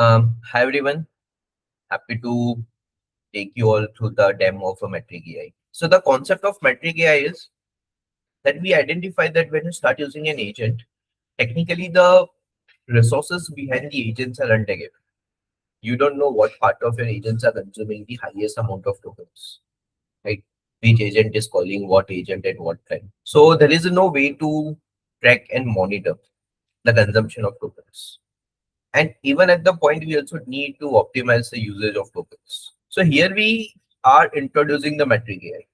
Hi everyone, happy to take you all through the demo of a metricAI. So the concept of metricAI is that we identify that when you start using an agent, technically the resources behind the agents are untaggable. You don't know what part of your agents are consuming the highest amount of tokens, right? Which agent is calling what agent at what time. So there is no way to track and monitor the consumption of tokens. And even at the point, we also need to optimize the usage of tokens. So here we are introducing the metric AI.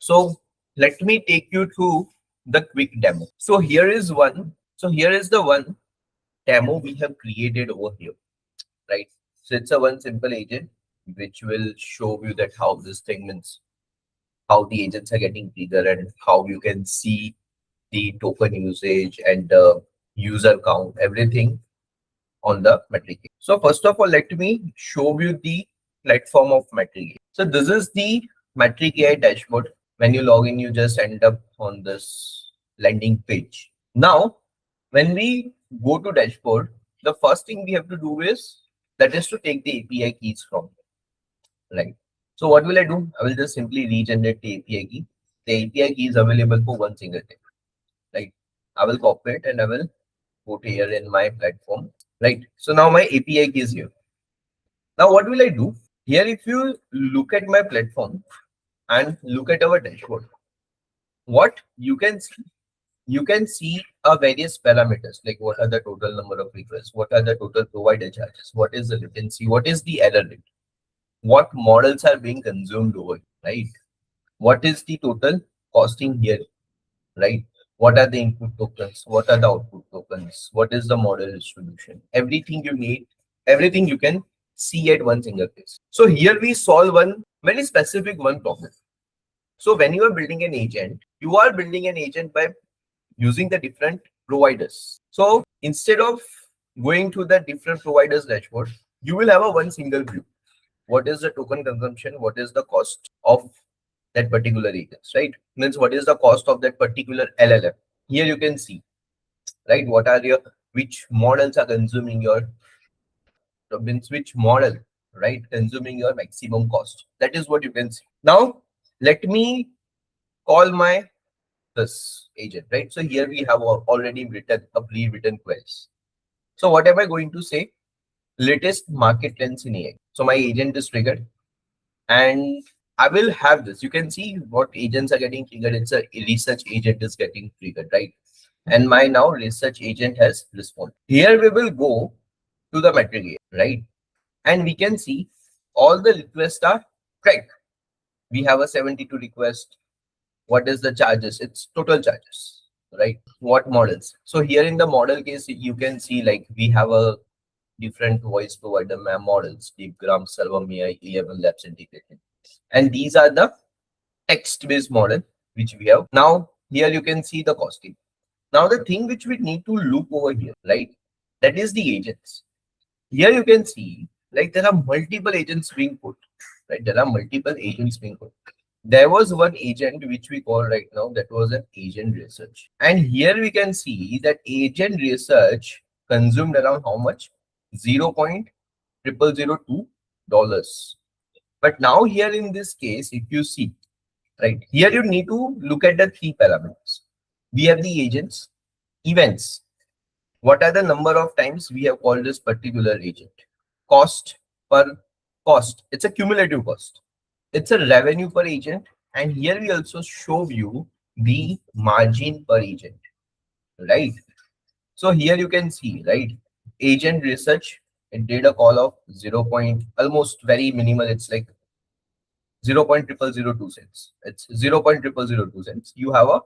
So let me take you through the quick demo. So here is one. So here is the one demo we have created over here, right? So it's a one simple agent which will show you that how this thing means, how the agents are getting triggered and how you can see the token usage and the user count, everything on the metric. So first of all, let me show you the platform of metricAI. So this is the metricAI dashboard. When you log in, you just end up on this landing page. Now, when we go to dashboard, the first thing we have to do is that is to take the API keys from it, right? So what will I do? I will just simply regenerate the API key. The API key is available for one single thing, right? I will copy it and I will put here in my platform, right? So now my API key is here. Now what will I do? Here, if you look at my platform and look at our dashboard, what you can see various parameters like what are the total number of requests, what are the total provider charges, what is the latency, what is the error rate, what models are being consumed over, right? What is the total costing here, right? What are the input tokens? What are the output tokens? What is the model distribution? Everything you need, everything you can see at one single place. So here we solve one very specific one problem. So when you are building an agent, you are building an agent by using the different providers. So instead of going to the different providers dashboard, you will have a one single view. What is the token consumption? What is the cost of that particular agent, right? Means what is the cost of that particular LLM? Here you can see, right? What are your, which models are consuming your, means which model, right? Consuming your maximum cost. That is what you can see. Now, let me call my this agent, right? So here we have already written a pre-written queries. So what am I going to say? Latest market trends in AI. So my agent is triggered and I will have this. You can see what agents are getting triggered. It's a research agent is getting triggered, right? And my now research agent has responded. Here we will go to the metric AI, right? And we can see all the requests are correct. We have a 72 request. What is the charges? It's total charges, right? What models? So here in the model case, you can see like we have a different voice provider models, DeepGram, ServerMai, 11 Labs integrated. And these are the text-based model which we have. Now, here you can see the costing. Now, the thing which we need to look over here, right? That is the agents. Here you can see like there are multiple agents being put, right? There are multiple agents being put. There was one agent which we call right now that was an agent research. And here we can see that agent research consumed around how much? $0.0002. But now here in this case, if you see, right, here you need to look at the three parameters. We have the agents, events. What are the number of times we have called this particular agent? Cost per cost. It's a cumulative cost. It's a revenue per agent. And here we also show you the margin per agent, right? So here you can see, right? Agent research, it did a call of 0. Almost very minimal. It's like 0.0002 cents. It's 0.0002 cents. You have a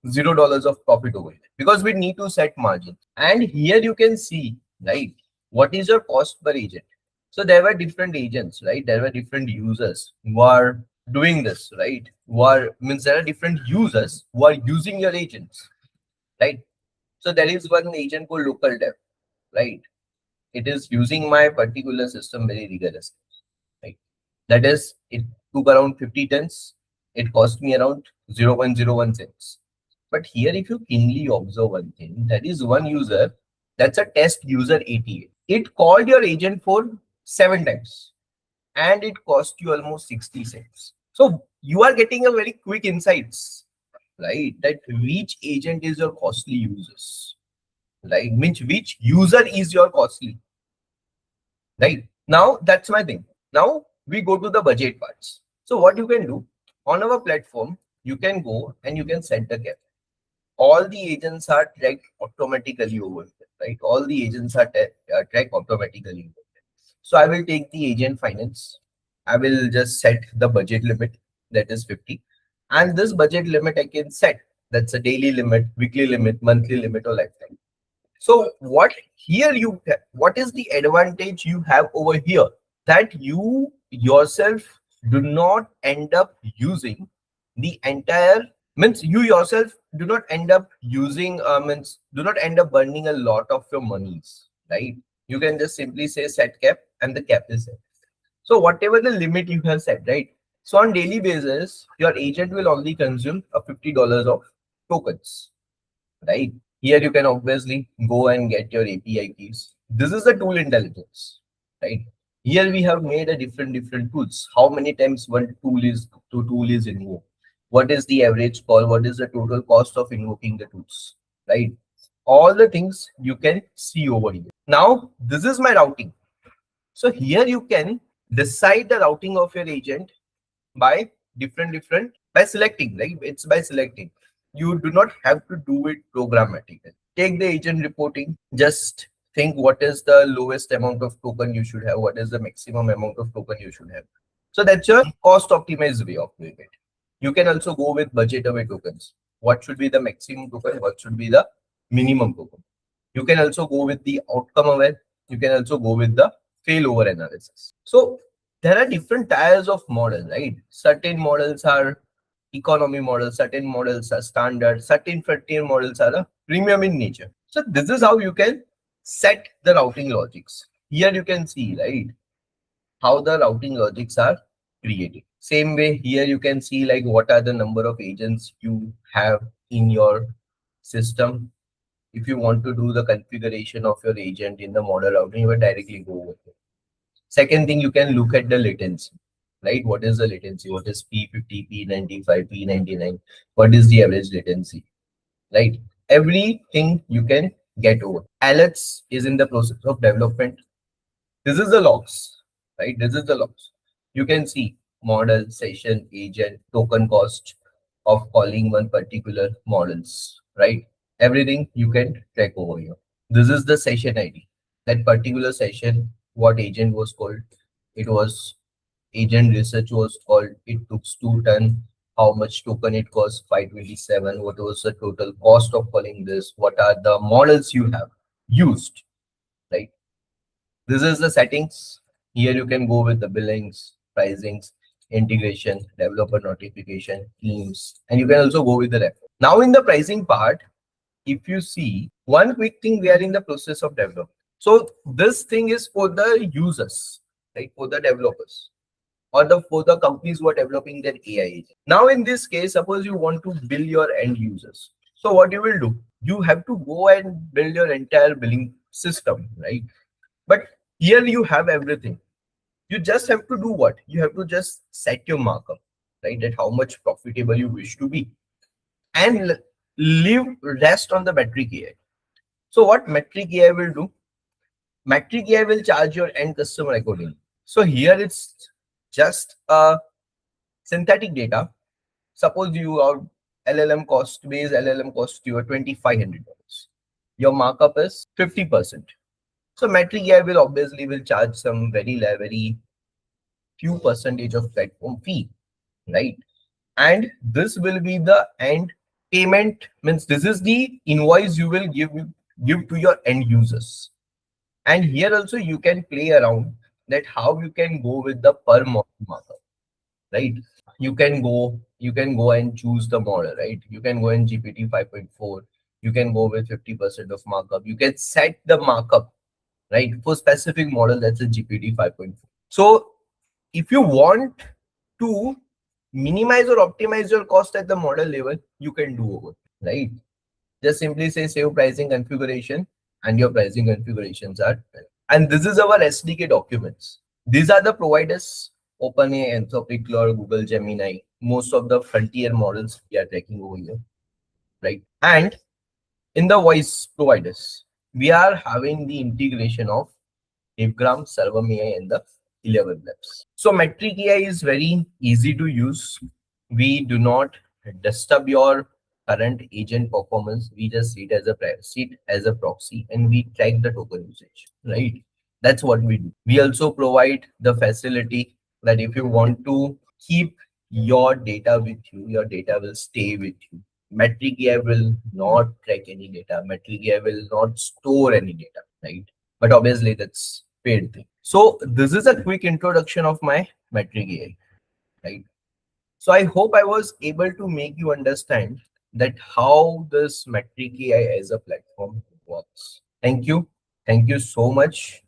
$0 of profit over here because we need to set margin. And here you can see, right? What is your cost per agent? So there were different agents, right? There were different users who are doing this, right? Who are, means there are different users who are using your agents, right? So there is one agent called local dev, right? It is using my particular system very rigorously, right? That is, it took around 50 tons. It cost me around 0.01 cents. But here, if you keenly observe one thing, that is one user, that's a test user 88. It called your agent for 7 times and it cost you almost 60 cents. So you are getting a very quick insights, right? That which agent is your costly users, right? Which user is your costly, right? Now that's my thing. Now we go to the budget parts. So what you can do on our platform, you can go and you can set the cap. All the agents are tracked automatically over there, right? All the agents are tracked automatically. So I will take the agent finance. I will just set the budget limit, that is 50. And this budget limit I can set. That's a daily limit, weekly limit, monthly limit, or lifetime. So what is the advantage you have over here? That you yourself do not end up using the entire, means you yourself do not end up using means do not end up burning a lot of your monies, right? You can just simply say set cap and the cap is set. So whatever the limit you have set, right? So on daily basis, your agent will only consume a $50 of tokens, right? Here you can obviously go and get your API keys. This is the tool intelligence, right? Here we have made a different tools. How many times one tool is invoked? What is the average call? What is the total cost of invoking the tools, right? All the things you can see over here. Now this is my routing. So here you can decide the routing of your agent by different by selecting, right? It's by selecting. You do not have to do it programmatically. Take the agent reporting, just think what is the lowest amount of token you should have, what is the maximum amount of token you should have. So that's your cost optimized way of doing it. You can also go with budget away tokens. What should be the maximum token, what should be the minimum token. You can also go with the outcome aware. You can also go with the failover analysis. So there are different tiers of models, right? Certain models are economy models, certain models are standard, certain frontier models are a premium in nature. So this is how you can set the routing logics. Here you can see, right, how the routing logics are created. Same way here you can see like what are the number of agents you have in your system. If you want to do the configuration of your agent in the model routing, you will directly go over it. Second thing, you can look at the latency, right? What is the latency? What is P50, P95, P99? What is the average latency, right? Everything you can get over. Alex is in the process of development. This is the logs, right? This is the logs. You can see model, session, agent, token cost of calling one particular models, right? Everything you can track over here. This is the session ID. That particular session, what agent was called. It was agent research was called. It took 2 ton. How much token it cost? 527. What was the total cost of calling this? What are the models you have used, right? This is the settings. Here you can go with the billings, pricings, integration, developer notification, themes, and you can also go with the reference. Now in the pricing part, if you see one quick thing, we are in the process of development. So this thing is for the users, right? For the developers or for the companies who are developing their AI agent. Now in this case, suppose you want to bill your end users. So what you will do, you have to go and build your entire billing system, right? But here you have everything. You just have to do what? You have to just set your markup, right? That how much profitable you wish to be and leave rest on the metricAI. So what metricAI will do? metricAI will charge your end customer accordingly. So here it's just a synthetic data. Suppose you are LLM cost base, LLM cost you are $2,500. Your markup is 50%. So metricAI will obviously will charge some very few percentage of platform fee, right? And this will be the end payment, means this is the invoice you will give to your end users. And here also you can play around that how you can go with the per model markup, right? You can go and choose the model, right? You can go in GPT 5.4. You can go with 50% of markup. You can set the markup, right, for specific model, that's a GPT 5.4. So if you want to minimize or optimize your cost at the model level, you can do over, right? Just simply say save pricing configuration and your pricing configurations are done. And this is our SDK documents. These are the providers: OpenAI, Anthropic, Claude, Google, Gemini. Most of the frontier models we are tracking over here, right? And in the voice providers, we are having the integration of Hipgram, Server AI, and the 11 labs. So metricAI is very easy to use. We do not disturb your current agent performance. We just see it as a proxy, and we track the token usage, right? That's what we do. We also provide the facility that if you want to keep your data with you, your data will stay with you. metricAI will not track any data. metricAI will not store any data, right? But obviously that's paid thing. So this is a quick introduction of my metricAI, right? So I hope I was able to make you understand that how this metricAI as a platform works. Thank you. Thank you so much.